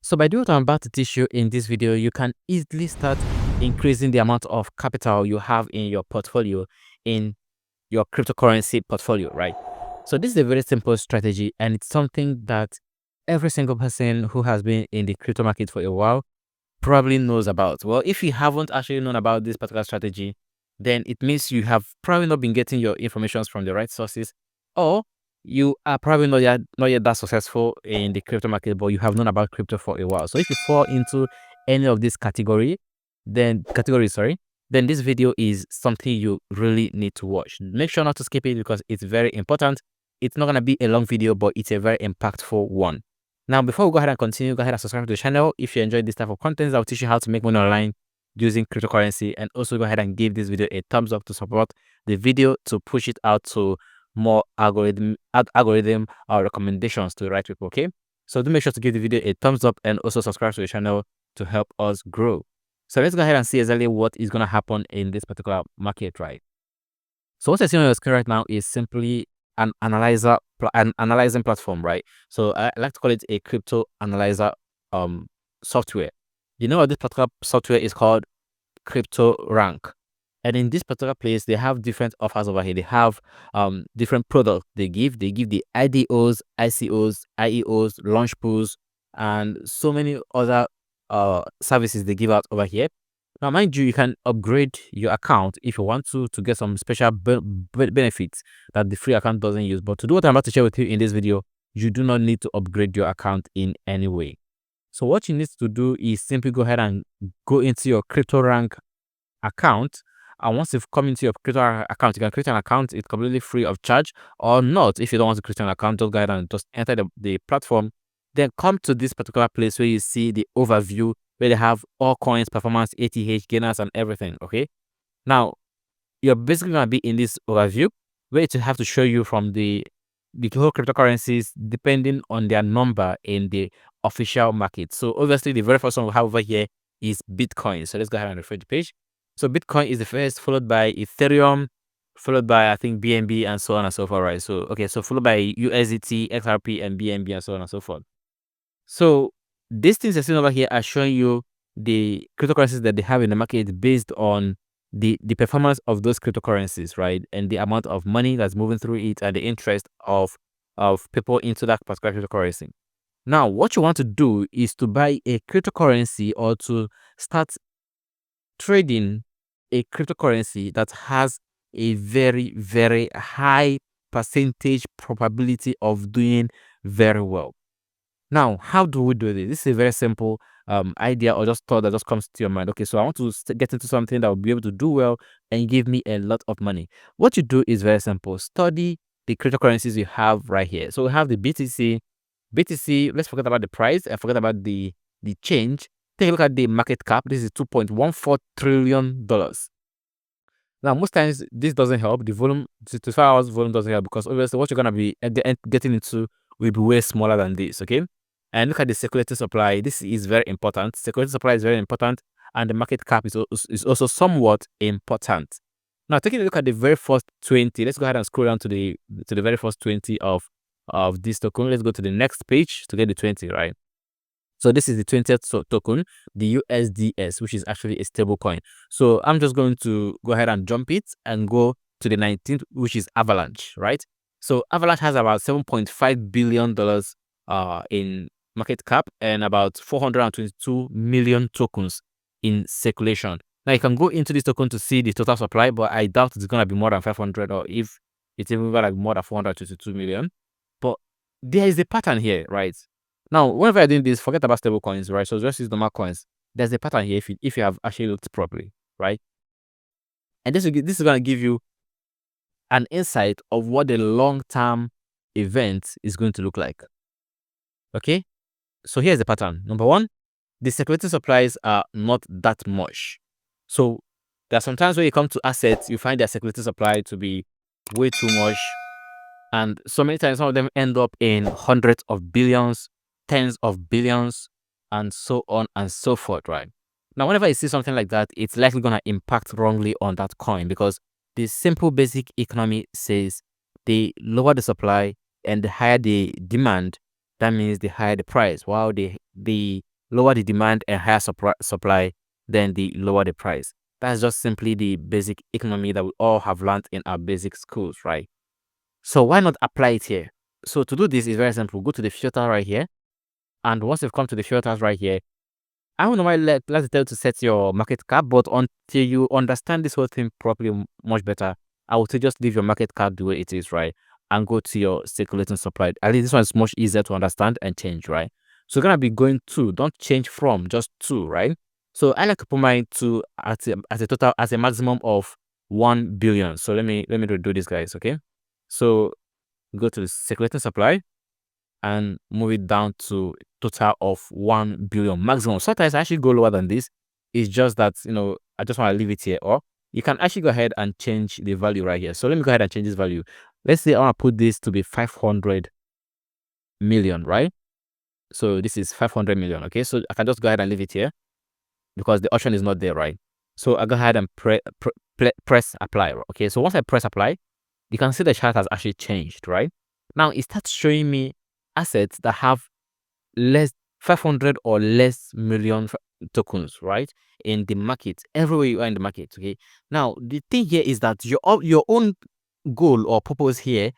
So by doing what I'm about to teach you in this video, you can easily start increasing the amount of capital you have in your portfolio, in your cryptocurrency portfolio, right? So this is a very simple strategy, and it's something that every single person who has been in the crypto market for a while probably knows about. Well, if you haven't actually known about this particular strategy, then it means you have probably not been getting your information from the right sources, or you are probably not yet that successful in the crypto market, but you have known about crypto for a while. So if you fall into any of this categories, sorry, then this video is something you really need to watch. Make sure not to skip it because it's very important. It's not going to be a long video, but it's a very impactful one. Now, before we go ahead and continue, go ahead and subscribe to the channel. If you enjoyed this type of content, I'll teach you how to make money online using cryptocurrency. And also go ahead and give this video a thumbs up to support the video, to push it out to more algorithm recommendations to the right people. Okay, so do make sure to give the video a thumbs up and also subscribe to the channel to help us grow. So let's go ahead and see exactly what is going to happen in this particular market, right? So what I see on your screen right now is simply an analyzing platform, right? So I like to call it a crypto analyzer software. You know what this particular software is called? Crypto Rank. And in this particular place, they have different offers over here. They have different products they give. They give the IDOs, ICOs, IEOs, launch pools, and so many other services they give out over here. Now, mind you, you can upgrade your account if you want to get some special benefits that the free account doesn't use. But to do what I'm about to share with you in this video, you do not need to upgrade your account in any way. So what you need to do is simply go ahead and go into your CryptoRank account. And once you've come into your CryptoRank account, you can create an account. It's completely free of charge, or not. If you don't want to create an account, just go ahead and just enter the platform. Then come to this particular place where you see the overview, where they have all coins, performance, ATH, gainers, and everything. Okay. Now, you're basically going to be in this overview where it will have to show you from the whole cryptocurrencies depending on their number in the official market. So obviously the very first one we have over here is Bitcoin. So let's go ahead and refresh the page. So Bitcoin is the first, followed by Ethereum, followed by I think BNB, and so on and so forth, right? So okay, so followed by USDT, XRP, and BNB, and so on and so forth. So these things you're seeing over here are showing you the cryptocurrencies that they have in the market based on the performance of those cryptocurrencies, right? And the amount of money that's moving through it, and the interest of people into that particular cryptocurrency. Now, what you want to do is to buy a cryptocurrency, or to start trading a cryptocurrency that has a very, very high percentage probability of doing very well. Now, how do we do this? This is a very simple idea or just thought that just comes to your mind. Okay, so I want to get into something that will be able to do well and give me a lot of money. What you do is very simple. Study the cryptocurrencies you have right here. So we have the BTC. BTC, let's forget about the price and forget about the change. Take a look at the market cap. This is $2.14 trillion. Now, most times this doesn't help. The volume, 25 hours volume doesn't help, because obviously what you're going to be getting into will be way smaller than this, okay? And look at the circulating supply. This is very important. Circulating supply is very important, and the market cap is also somewhat important. Now, taking a look at the very first 20, let's go ahead and scroll down to the very first 20 of this token. Let's go to the next page to get the 20, right? So this is the 20th token, the USDS, which is actually a stable coin. So I'm just going to go ahead and jump it and go to the 19th, which is Avalanche, right? So Avalanche has about $7.5 billion in market cap and about 422 million tokens in circulation. Now you can go into this token to see the total supply, but I doubt it's going to be more than 500, or if it's even like more than 422 million. But there is a pattern here, right? Now, whenever you're doing this, forget about stable coins, right? So just use normal coins. There's a pattern here if you have actually looked properly, right? And this is going to give you an insight of what the long-term event is going to look like. Okay, so here's the pattern. Number one, the circulating supplies are not that much. So there are sometimes when you come to assets, you find their circulating supply to be way too much, and so many times some of them end up in hundreds of billions, tens of billions, and so on and so forth, right? Now, whenever you see something like that, it's likely going to impact wrongly on that coin, because the simple basic economy says the lower the supply and the higher the demand, that means the higher the price. While the lower the demand and higher supply, then the lower the price. That's just simply the basic economy that we all have learned in our basic schools, right? So why not apply it here? So to do this is very simple. Go to the filter right here. And once you've come to the filters right here, I would normally let's tell you to set your market cap, but until you understand this whole thing properly much better, I would say just leave your market cap the way it is, right? And go to your circulating supply. At least this one is much easier to understand and change, right? So you're gonna be going to, don't change from, just to, right? So I like to put mine to as a total, as a maximum of 1 billion. So let me do this, guys, okay? So go to the circulating supply and move it down to total of 1 billion maximum. Sometimes I actually go lower than this. It's just that, I just want to leave it here. Or you can actually go ahead and change the value right here. So let me go ahead and change this value. Let's say I want to put this to be 500 million, right? So this is 500 million. Okay, so I can just go ahead and leave it here because the option is not there, right? So I go ahead and press apply. Okay, so once I press apply, you can see the chart has actually changed, right? Now it starts showing me assets that have less 500 or less million tokens, right, in the market, everywhere you are in the market. Okay, now the thing here is that your own goal or purpose here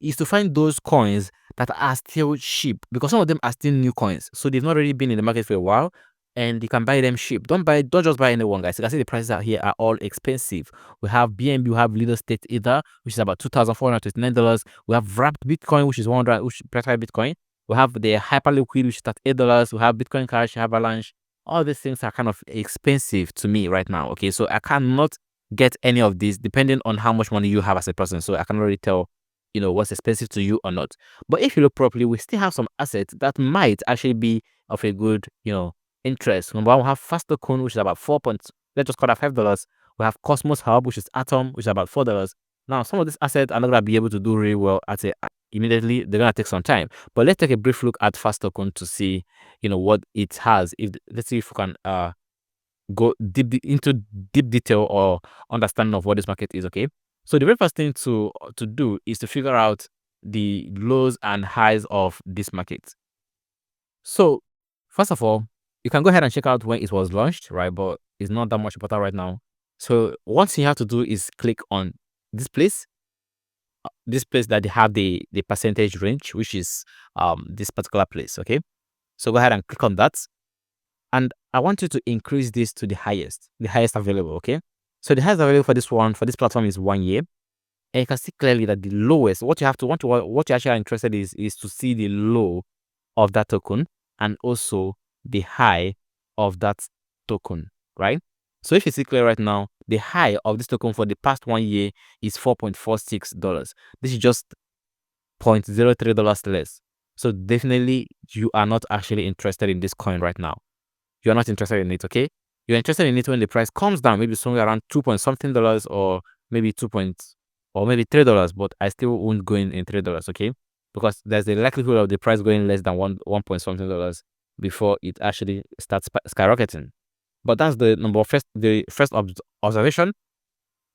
is to find those coins that are still cheap, because some of them are still new coins, so they've not really been in the market for a while, and you can buy them cheap. Don't just buy anyone, guys. You can see the prices out here are all expensive. We have BNB, we have Little State Ether, which is about $2,429. We have wrapped Bitcoin, which is 100, which is Bitcoin. We have the Hyperliquid, which is at $8. We have Bitcoin Cash, Avalanche. All these things are kind of expensive to me right now. Okay, so I cannot get any of these depending on how much money you have as a person. So I cannot really tell, what's expensive to you or not. But if you look properly, we still have some assets that might actually be of a good, interest. Number one, we have Fastocoin, which is about let's just call that $5. We have Cosmos Hub, which is Atom, which is about $4. Now, some of these assets are not going to be able to do really well immediately. They're going to take some time. But let's take a brief look at Fastocoin to see, what it has. Let's see if we can go into deep detail or understanding of what this market is. Okay, so the very first thing to do is to figure out the lows and highs of this market. So first of all, you can go ahead and check out when it was launched, right? But it's not that much important right now. So what you have to do is click on this place that they have the percentage range, which is this particular place. Okay, so go ahead and click on that, and I want you to increase this to the highest available. Okay, so the highest available for this platform is 1 year, and you can see clearly that the lowest, what you actually are interested is to see the low of that token and also the high of that token, right? So if you see clear right now, the high of this token for the past 1 year is $4.46. This is just $0.03 less. So definitely you are not actually interested in this coin right now. You are not interested in it, okay? You're interested in it when the price comes down, maybe somewhere around $2 something, or maybe or maybe $3, but I still won't go in $3, okay? Because there's a likelihood of the price going less than one point something before it actually starts skyrocketing. But that's the first observation.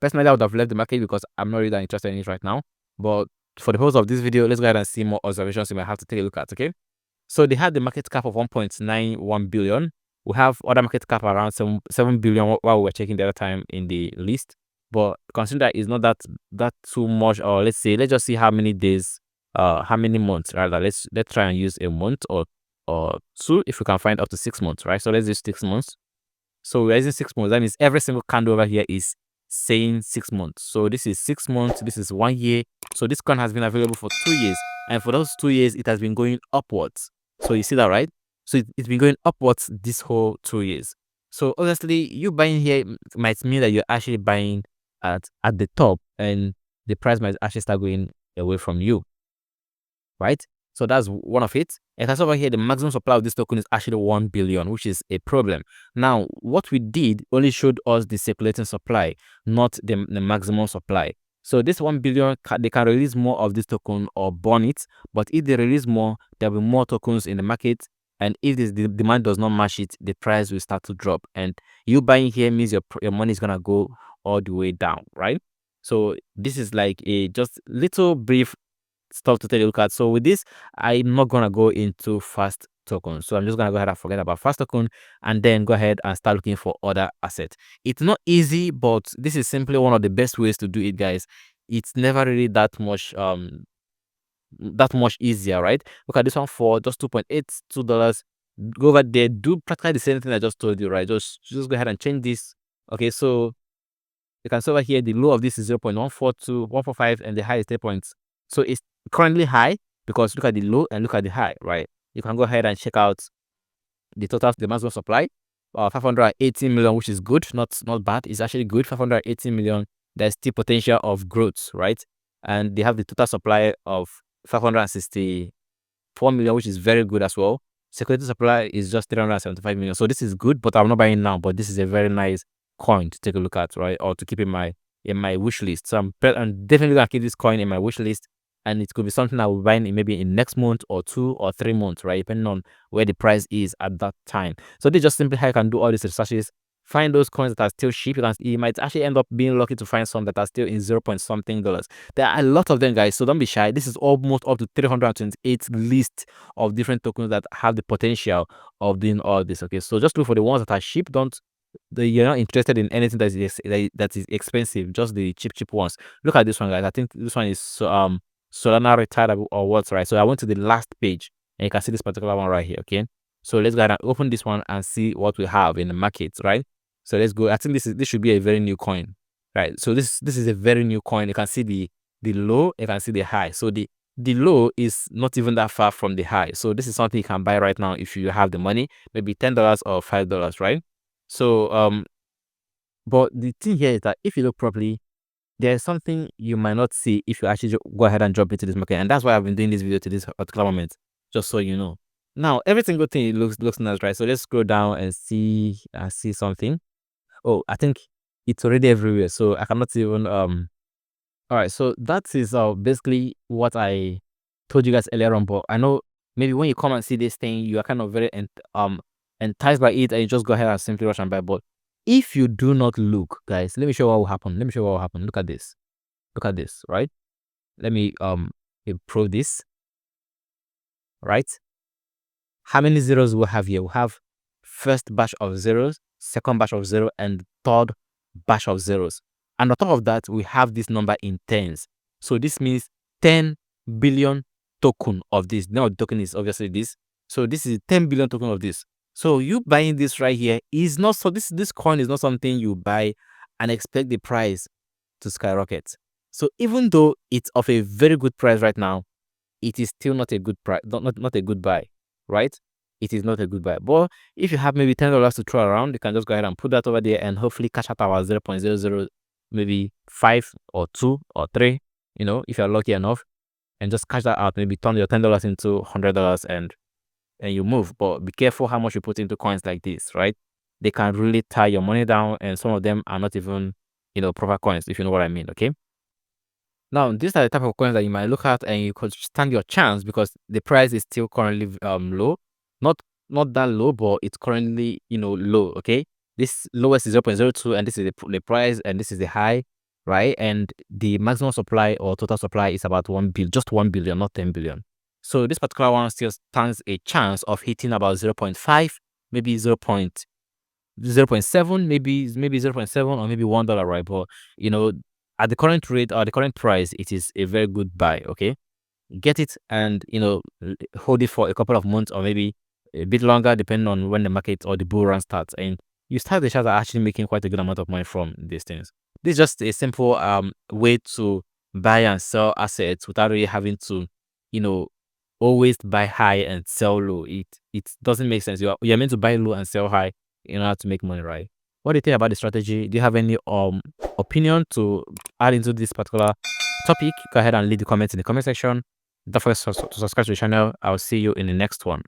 Personally, I would have left the market because I'm not really that interested in it right now. But for the purpose of this video, let's go ahead and see more observations you might have to take a look at, okay? So they had the market cap of 1.91 billion. We have other market cap around 7 billion while we were checking the other time in the list. But consider that it's not that too much. Or let's just see how many days, how many months rather. Let's try and use a month or two if we can find up to 6 months, right? So let's use 6 months. So we're using 6 months. That means every single candle over here is saying 6 months. So this is 6 months. This is 1 year. So this coin has been available for 2 years, and for those 2 years, it has been going upwards. So you see that, right? So it's been going upwards this whole 2 years. So obviously, you buying here might mean that you're actually buying at the top, and the price might actually start going away from you, right? So that's one of it. And as over here, the maximum supply of this token is actually 1 billion, which is a problem. Now, what we did only showed us the circulating supply, not the maximum supply. So this 1 billion, they can release more of this token or burn it. But if they release more, there will be more tokens in the market. And if the demand does not match it, the price will start to drop. And you buying here means your money is going to go all the way down, right? So this is like a just little brief stuff to take a look at. So with this, I'm not gonna go into fast token. So I'm just gonna go ahead and forget about Fast token and then go ahead and start looking for other assets. It's not easy, but this is simply one of the best ways to do it, guys. It's never really that much easier, right? Look at this one for just $2.82. Go over there, do practically the same thing I just told you, right? Just go ahead and change this. Okay, so you can see over here the low of this is 0.142145 and the high is 3 points. So it's currently high because look at the low and look at the high, right? You can go ahead and check out the total, the maximum supply, 518 million, which is good, not bad. It's actually good. 518 million. There's still potential of growth, right? And they have the total supply of 564 million, which is very good as well. Security supply is just 375 million. So this is good, but I'm not buying now. But this is a very nice coin to take a look at, right? Or to keep in my wish list. So I'm definitely gonna keep this coin in my wish list, and it could be something I will buy in maybe in next month or 2 or 3 months, right? Depending on where the price is at that time. So this is just simply how you can do all these researches. Find those coins that are still cheap. You might actually end up being lucky to find some that are still in 0 point something dollars. There are a lot of them, guys, so don't be shy. This is almost up to 328 list of different tokens that have the potential of doing all this. Okay, so just look for the ones that are cheap. You're not interested in anything that is expensive, just the cheap ones. Look at this one, guys. I think this one is Solana retired or what, right? So I went to the last page and you can see this particular one right here. Okay, so let's go ahead and open this one and see what we have in the market, right? So let's go. I think this should be a very new coin, right? So this is a very new coin. You can see the low, you can see the high. So the low is not even that far from the high. So this is something you can buy right now if you have the money, maybe $10 or $5, right? So but the thing here is that if you look properly, there's something you might not see if you actually go ahead and jump into this market, and that's why I've been doing this video to this particular moment, just so you know. Now every single thing looks nice, right? So let's scroll down and see something. Oh, I think it's already everywhere, so I cannot even all right, so that is basically what I told you guys earlier on. But I know maybe when you come and see this thing, you are kind of very enticed by it, and you just go ahead and simply rush and buy. But if you do not look, guys, let me show you what will happen. Let me show you what will happen. Look at this. Look at this, right? Let me improve this, right? How many zeros we have here? We have first batch of zeros, second batch of zero, and third batch of zeros. And on top of that, we have this number in tens. So this means 10 billion token of this. Now the token is obviously this. So this is 10 billion token of this. So you buying this right here is not so this coin is not something you buy and expect the price to skyrocket. So even though it's of a very good price right now, it is still not a good price, not a good buy, right? It is not a good buy. But if you have maybe $10 to throw around, you can just go ahead and put that over there and hopefully cash out our 0.00, maybe 5 or 2 or 3, you know, if you're lucky enough, and just cash that out. Maybe turn your $10 into $100 and you move. But be careful how much you put into coins like this, right? They can really tie your money down, and some of them are not even, you know, proper coins, if you know what I mean. Okay. Now, these are the type of coins that you might look at and you could stand your chance because the price is still currently low. Not that low, but it's currently, you know, low. Okay. This lowest is 0.02 and this is the price and this is the high, right? And the maximum supply or total supply is about 1 billion, just 1 billion, not 10 billion. So this particular one still stands a chance of hitting about 0.5, maybe 0.7, maybe 0.7 or maybe $1, right? But you know, at the current rate or the current price, it is a very good buy. Okay, get it and, you know, hold it for a couple of months or maybe a bit longer, depending on when the market or the bull run starts, and you start the chance of actually making quite a good amount of money from these things. This is just a simple way to buy and sell assets without really having to, you know, always buy high and sell low. It doesn't make sense. You're meant to buy low and sell high in order to make money, right? What do you think about the strategy? Do you have any opinion to add into this particular topic? Go ahead and leave the comments in the comment section. Don't forget to subscribe to the channel. I'll see you in the next one.